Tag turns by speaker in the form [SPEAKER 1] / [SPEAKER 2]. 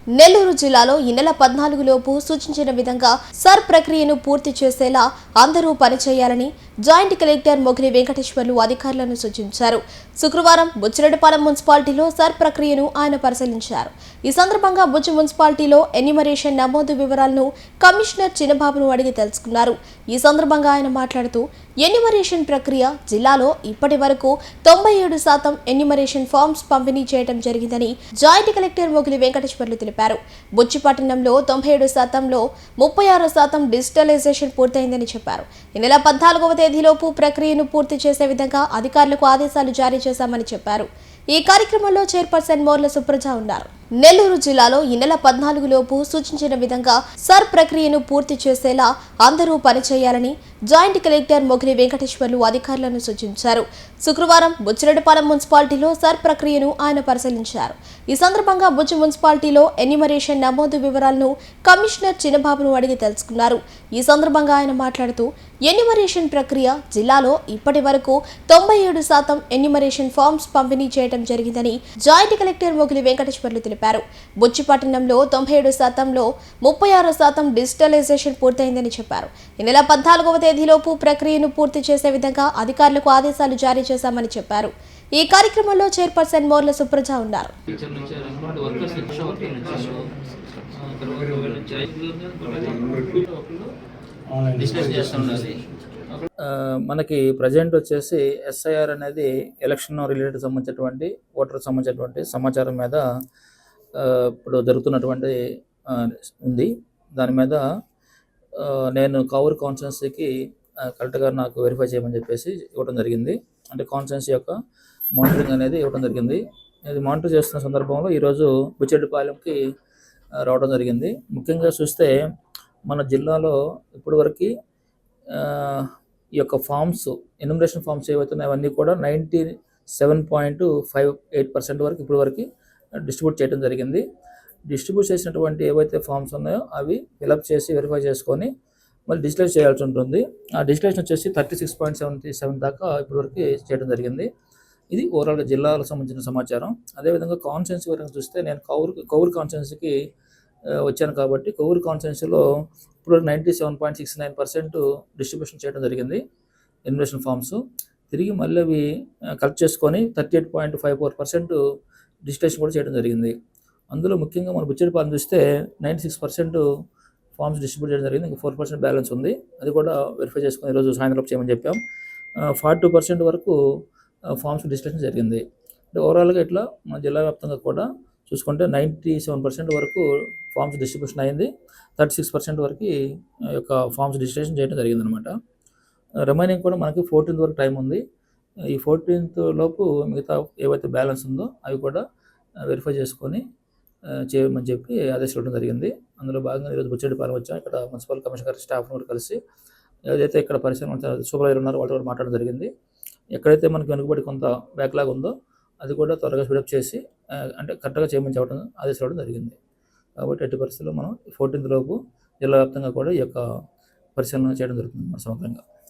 [SPEAKER 1] నెల్లూరు జిల్లాలో ఈ నెల 14 లోపు సూచించిన విధంగా సర్ ప్రక్రియను పూర్తి చేసేలా అందరూ పనిచేయాలని జాయింట్ కలెక్టర్ మొగిలి వెంకటేశ్వర్లు అధికారులను సూచించారు. శుక్రవారం బుచ్చిరెడ్డిపాలెం మున్సిపాలిటీలో సర్ ప్రక్రియను ఆయన పరిశీలించారు. ఈ సందర్భంగా బుచ్చి మున్సిపాలిటీలో ఎన్యూమరేషన్ నమోదు వివరాలను కమిషనర్ చిన్నబాబును అడిగి తెలుసుకున్నారు. ఈ సందర్భంగా ఆయన మాట్లాడుతూ ఎన్యూమరేషన్ ప్రక్రియ జిల్లాలో ఇప్పటి వరకు 97% ఎన్యూమరేషన్ ఫార్మ్స్ పంపిణీ చేయడం జరిగిందని జాయింట్ కలెక్టర్ మొగిలి వెంకటేశ్వర్లు తెలిపారు. బుచ్చిపట్టణంలో 97%లో 36% డిజిటలైజేషన్ పూర్తయిందని చెప్పారు. ఈ నెల 14వ తేదీలోపు ప్రక్రియను పూర్తి చేసే విధంగా అధికారులకు ఆదేశాలు జారీ చేశామని చెప్పారు. ఈ కార్యక్రమంలో చైర్పర్సన్ మోర్ల సుప్రజ ఉన్నారు. నెల్లూరు జిల్లాలో ఈ నెల 14 లోపు సూచించిన విధంగా సర్ ప్రక్రియను పూర్తి చేసేలా అందరూ పనిచేయాలని జాయింట్ కలెక్టర్ మొగిలి వెంకటేశ్వర్లు అధికారులను సూచించారు. శుక్రవారం బుచ్చిరెడ్డిపాలెం మున్సిపాలిటీలో సర్ ప్రక్రియను ఆయన పరిశీలించారు. ఈ సందర్భంగా బుచ్చి మున్సిపాలిటీలో ఎన్యూమరేషన్ నమోదు వివరాలను కమిషనర్ చిన్నబాబును అడిగి తెలుసుకున్నారు. ఈ సందర్భంగా ఆయన మాట్లాడుతూ ఎన్యూమరేషన్ ప్రక్రియ జిల్లాలో ఇప్పటి వరకు 97% ఎన్యూమరేషన్ ఫార్మ్స్ పంపిణీ చేయడం జరిగిందని జాయింట్ కలెక్టర్ మొగిలి వెంకటేశ్వర్లు తెలిపారు. బుచ్చిపట్టణంలో 97%లో 36% డిజిటలైజేషన్ పూర్తయిందని చెప్పారు. ఈ నెల 14వ తేదీలోపు ప్రక్రియను పూర్తి చేసే విధంగా అధికారులకు ఆదేశాలు జారీ చేశామని చెప్పారు. ఈ కార్యక్రమంలో చైర్పర్సన్ మోర్ల సుప్రజ ఉన్నారు.
[SPEAKER 2] మనకి ప్రజెంట్ వచ్చేసి ఎస్ఐఆర్ అనేది ఎలక్షన్ రిలేటెడ్ సంబంధించినటువంటి ఓటర్ సంబంధించినటువంటి సమాచారం మీద ఇప్పుడు జరుగుతున్నటువంటి ఉంది. దాని మీద నేను కౌర్ కాన్స్టిట్యున్సీకి కరెక్ట్గా నాకు వెరిఫై చేయమని చెప్పేసి ఇవ్వడం జరిగింది. అంటే కాన్స్టిట్యున్సీ యొక్క మానిటరింగ్ అనేది ఇవ్వడం జరిగింది. ఇది మానిటర్ చేస్తున్న సందర్భంలో ఈరోజు బుచ్చిరెడ్డిపాలెంకి రావడం జరిగింది. ముఖ్యంగా చూస్తే మన జిల్లాలో ఇప్పటివరకు ఈ యొక్క ఫామ్స్ ఎన్యూమరేషన్ ఫామ్స్ ఏవైతున్నాయో అవన్నీ కూడా 97.58% వరకు ఇప్పటివరకు డిస్ట్రిబ్యూట్ చేయడం జరిగింది. డిస్ట్రిబ్యూట్ చేసినటువంటి ఏవైతే ఫామ్స్ ఉన్నాయో అవి ఫిలప్ చేసి వెరిఫై చేసుకొని మళ్ళీ డిజిటలైజ్ చేయాల్సి ఉంటుంది. ఆ డిజిటలైజేషన్ వచ్చేసి 36.77 దాకా ఇప్పటివరకు చేయడం జరిగింది. ఇది ఓవరాల్గా జిల్లాలకు సంబంధించిన సమాచారం. అదేవిధంగా కాన్స్టిట్యున్సీ వరకు చూస్తే నేను కౌర్ కాన్స్టిట్యున్సీకి వచ్చాను కాబట్టి కౌర్ కాన్స్టిట్యున్సీలో ఇప్పుడు 97.69% డిస్ట్రిబ్యూషన్ చేయడం జరిగింది ఎన్యూమరేషన్ ఫామ్స్. తిరిగి మళ్ళీ అవి కలెక్ట్ చేసుకొని 38.54% డిజిటలైజేషన్ కూడా చేయడం జరిగింది. అందులో ముఖ్యంగా మన బుచ్చిరెడ్డిపాలెం చూస్తే 96% ఫామ్స్ డిస్ట్రిబ్యూట్ చేయడం జరిగింది. ఇంకా 4% బ్యాలెన్స్ ఉంది. అది కూడా వెరిఫై చేసుకొని ఈరోజు సాయంత్రం చేయమని చెప్పాం. 42% వరకు ఫామ్స్ డిజిటలైజేషన్ జరిగింది. అంటే ఓవరాల్గా ఇట్లా మన జిల్లా వ్యాప్తంగా కూడా చూసుకుంటే 97% వరకు ఫామ్స్ డిస్ట్రిబ్యూషన్ అయింది. 36% వరకు యొక్క ఫామ్స్ డిజిటలైజేషన్ చేయడం జరిగింది అనమాట. రిమైనింగ్ కూడా మనకి 14th వరకు టైం ఉంది. ఈ 14th లోపు మిగతా ఏవైతే బ్యాలెన్స్ ఉందో అవి కూడా వెరిఫై చేసుకొని చేయమని చెప్పి ఆదేశాలు ఇవ్వడం జరిగింది. అందులో భాగంగా ఈరోజు బుచ్చిరెడ్డిపాలెం వచ్చాం. ఇక్కడ మున్సిపల్ కమిషనర్ గారి స్టాఫ్ కూడా కలిసి ఏదైతే ఇక్కడ పరిశ్రమ సూపర్వైజర్ ఉన్నారో వాళ్ళతో కూడా మాట్లాడడం జరిగింది. ఎక్కడైతే మనకి వెనుకబడి కొంత బ్యాక్లాగ్ ఉందో అది కూడా త్వరగా స్పీడప్ చేసి అంటే కరెక్ట్గా చేయమని చెప్పడం ఆదేశాలు ఇవ్వడం జరిగింది. కాబట్టి ఎట్టి పరిస్థితుల్లో మనం 14th లోపు జిల్లా వ్యాప్తంగా కూడా ఈ యొక్క పరిశీలన చేయడం జరుగుతుంది సమగ్రంగా.